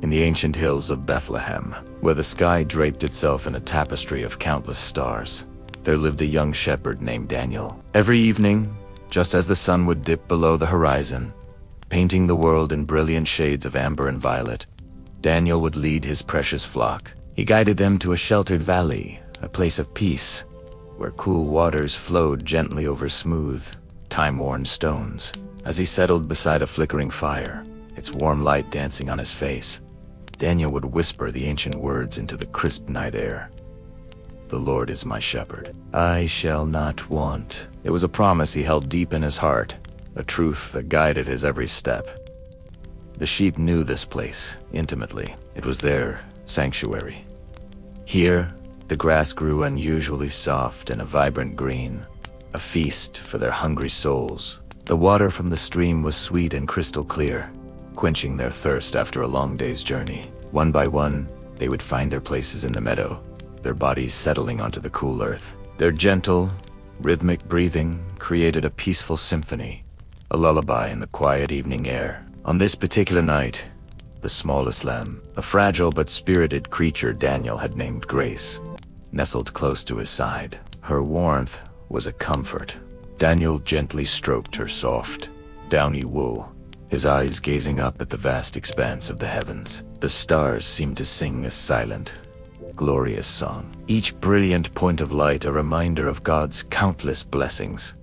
in the ancient hills of Bethlehem, where the sky draped itself in a tapestry of countless stars, there lived a young shepherd named Daniel. Every evening, just as the sun would dip below the horizon, painting the world in brilliant shades of amber and violet, Daniel would lead his precious flock. He guided them to a sheltered valley, a place of peace, where cool waters flowed gently over smooth, time-worn stones. As he settled beside a flickering fire, its warm light dancing on his face, Daniel would whisper the ancient words into the crisp night air. "The Lord is my shepherd. I shall not want." It was a promise he held deep in his heart, a truth that guided his every step. The sheep knew this place intimately. It was their sanctuary. Here, the grass grew unusually soft and a vibrant green, a feast for their hungry souls. The water from the stream was sweet and crystal clear, quenching their thirst after a long day's journey. One by one, they would find their places in the meadow, their bodies settling onto the cool earth. Their gentle, rhythmic breathing created a peaceful symphony, a lullaby in the quiet evening air. On this particular night, the smallest lamb, a fragile but spirited creature Daniel had named Grace, nestled close to his side. Her warmth was a comfort. Daniel gently stroked her soft, downy wool, his eyes gazing up at the vast expanse of the heavens. The stars seemed to sing a silent, glorious song, each brilliant point of light a reminder of God's countless blessings.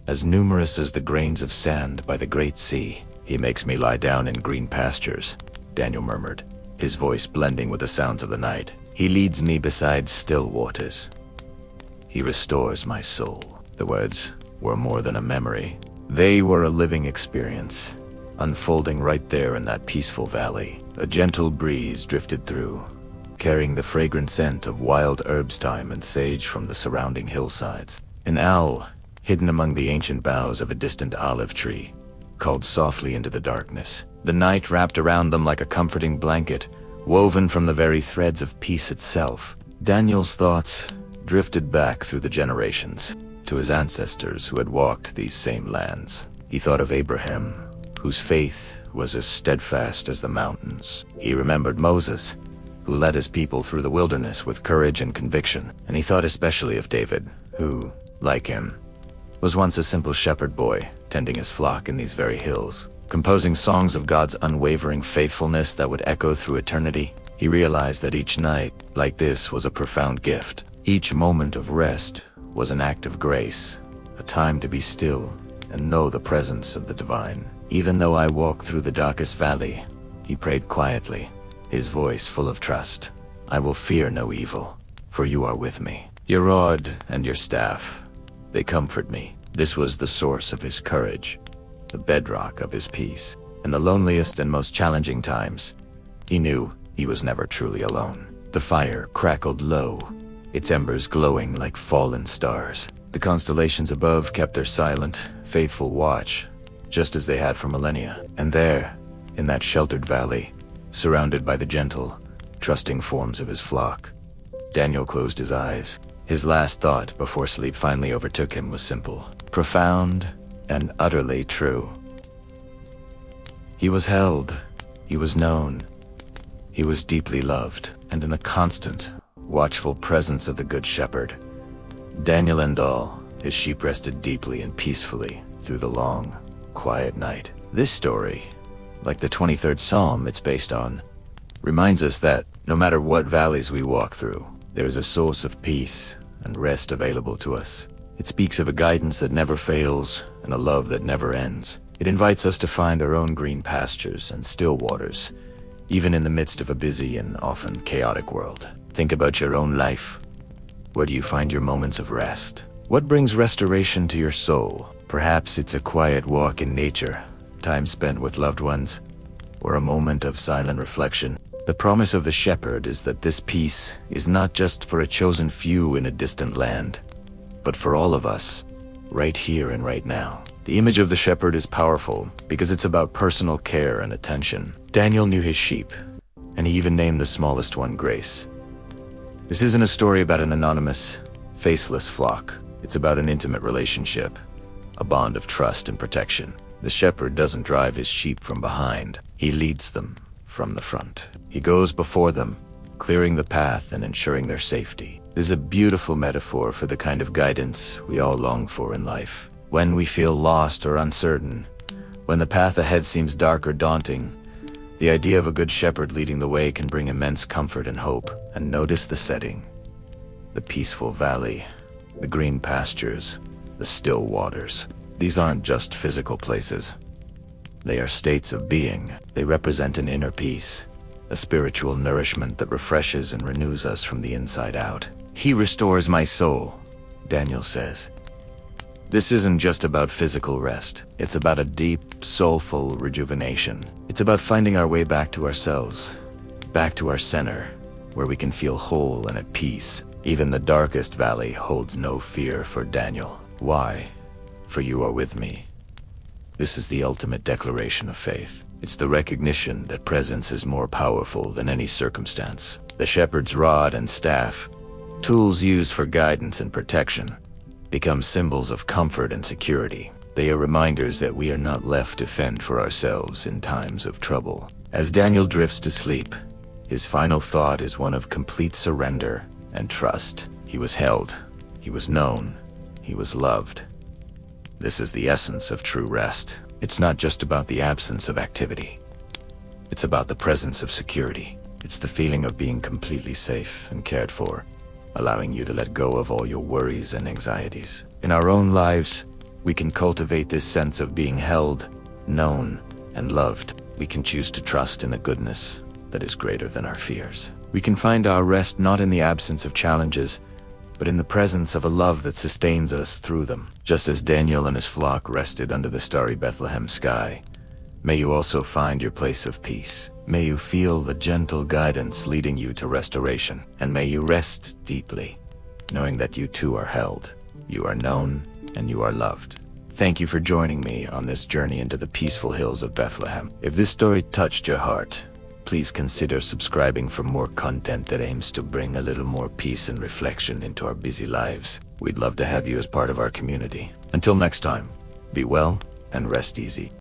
As numerous as the grains of sand by the great sea. "He makes me lie down in green pastures," Daniel murmured, his voice blending with the sounds of the night. "He leads me beside still waters. He restores my soul." The words were more than a memory. They were a living experience, unfolding right there in that peaceful valley. A gentle breeze drifted through, carrying the fragrant scent of wild herbs, thyme, and sage from the surrounding hillsides. An owl, hidden among the ancient boughs of a distant olive tree, called softly into the darkness. The night wrapped around them like a comforting blanket, woven from the very threads of peace itself. Daniel's thoughts drifted back through the generations, to his ancestors who had walked these same lands. He thought of Abraham, whose faith was as steadfast as the mountains. He remembered Moses, who led his people through the wilderness with courage and conviction. And he thought especially of David, who, like him, was once a simple shepherd boy, tending his flock in these very hills, composing songs of God's unwavering faithfulness that would echo through eternity. He realized that each night, like this, was a profound gift. Each moment of rest was an act of grace, a time to be still and know the presence of the divine. "Even though I walk through the darkest valley," he prayed quietly, his voice full of trust, "I will fear no evil, for you are with me. Your rod and your staff, they comfort me." This was the source of his courage, the bedrock of his peace. In the loneliest and most challenging times, he knew he was never truly alone. The fire crackled low, its embers glowing like fallen stars. The constellations above kept their silent, faithful watch, just as they had for millennia. And there, in that sheltered valley, surrounded by the gentle, trusting forms of his flock, Daniel closed his eyes. His last thought before sleep finally overtook him was simple, profound, and utterly true. He was held, he was known, he was deeply loved, and in the constant, watchful presence of the Good Shepherd, Daniel and all his sheep rested deeply and peacefully through the long, quiet night. This story, like the 23rd Psalm it's based on, reminds us that no matter what valleys we walk through, there is a source of peace and rest available to us. It speaks of a guidance that never fails and a love that never ends. It invites us to find our own green pastures and still waters, even in the midst of a busy and often chaotic world. Think about your own life. Where do you find your moments of rest? What brings restoration to your soul? Perhaps it's a quiet walk in nature, time spent with loved ones, or a moment of silent reflection. The promise of the shepherd is that this peace is not just for a chosen few in a distant land, but for all of us, right here and right now. The image of the shepherd is powerful because it's about personal care and attention. Daniel knew his sheep, and he even named the smallest one Grace. This isn't a story about an anonymous, faceless flock. It's about an intimate relationship, a bond of trust and protection. The shepherd doesn't drive his sheep from behind. He leads them from the front. He goes before them, clearing the path and ensuring their safety. This is a beautiful metaphor for the kind of guidance we all long for in life. When we feel lost or uncertain, when the path ahead seems dark or daunting, the idea of a good shepherd leading the way can bring immense comfort and hope. And notice the setting: the peaceful valley, the green pastures, the still waters. These aren't just physical places. They are states of being. They represent an inner peace, a spiritual nourishment that refreshes and renews us from the inside out. He restores my soul, Daniel says. This isn't just about physical rest. It's about a deep, soulful rejuvenation. It's about finding our way back to ourselves, back to our center, where we can feel whole and at peace. Even the darkest valley holds no fear for Daniel. Why? For you are with me. This is the ultimate declaration of faith. It's the recognition that presence is more powerful than any circumstance. The shepherd's rod and staff, tools used for guidance and protection, become symbols of comfort and security. They are reminders that we are not left to fend for ourselves in times of trouble. As Daniel drifts to sleep, his final thought is one of complete surrender and trust. He was held, he was known, he was loved. This is the essence of true rest. It's not just about the absence of activity. It's about the presence of security. It's the feeling of being completely safe and cared for, allowing you to let go of all your worries and anxieties. In our own lives, we can cultivate this sense of being held, known, and loved. We can choose to trust in a goodness that is greater than our fears. We can find our rest not in the absence of challenges, but in the presence of a love that sustains us through them. Just as Daniel and his flock rested under the starry Bethlehem sky, may you also find your place of peace. May you feel the gentle guidance leading you to restoration, and may you rest deeply, knowing that you too are held, you are known, and you are loved. Thank you for joining me on this journey into the peaceful hills of Bethlehem. If this story touched your heart, please consider subscribing for more content that aims to bring a little more peace and reflection into our busy lives. We'd love to have you as part of our community. Until next time, be well and rest easy.